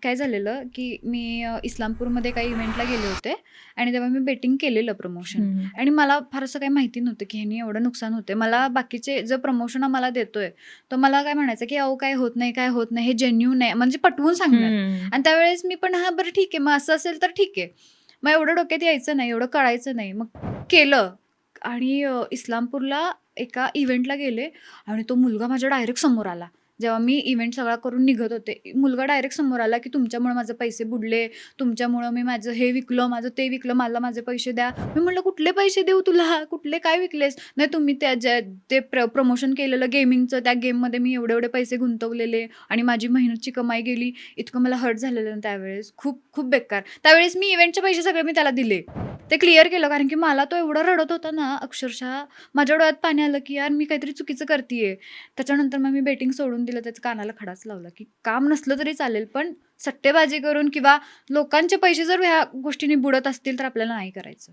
काय झालेलं, की मी इस्लामपूरमध्ये काही इव्हेंटला गेले होते आणि तेव्हा मी बेटिंग केलेलं प्रमोशन हं. आणि मला फार असं काही माहिती नव्हतं, की ह्यानी एवढं नुकसान होतंय. मला बाकीचे जो प्रमोशन मला देतोय, तो मला काय म्हणायचा, की "अहो, काय होत नाही, काय होत नाही. हे जेन्युइन आहे." म्हणजे पटवून सांगणार हं. आणि त्यावेळेस मी पण, "हां, बरं ठीक आहे. मग असं असेल तर ठीक आहे." मग एवढं डोक्यात यायचं नाही, एवढं कळायचं नाही. मग केलं आणि इस्लामपूरला एका इव्हेंटला गेले आणि तो मुलगा माझ्या डायरेक्ट समोर आला. जेव्हा मी इव्हेंट सगळा करून निघत होते, मुलगा डायरेक्ट समोर आला, की "तुमच्यामुळे माझे पैसे बुडले, तुमच्यामुळं मी माझं हे विकलं, माझं ते विकलं, मला माझे पैसे द्या." मी म्हटलं, "कुठले पैसे देऊ तुला? कुठले काय विकलेस?" "नाही, तुम्ही त्या ज्या ते प्रमोशन केलेलं गेमिंगचं, त्या गेममध्ये मी एवढे-एवढे पैसे गुंतवलेले आणि माझी मेहनतची कमाई गेली." इतकं मला हर्ट झालेलं ना त्यावेळेस, खूप खूप बेकार. त्यावेळेस मी इव्हेंटचे पैसे सगळे मी त्याला दिले. ते क्लिअर केलं, कारण की मला तो एवढा रडत होता ना, अक्षरशः माझ्या डोळ्यात पाणी आलं, की यार मी काहीतरी चुकीचं करतीये. त्याच्यानंतर मग मी बेटिंग सोडून दिलं. त्याच्या कानाला खडाच लावला, की काम नसलं तरी चालेल, पण सट्टेबाजी करून किंवा लोकांचे पैसे जर ह्या गोष्टींनी बुडत असतील, तर आपल्याला नाही करायचं.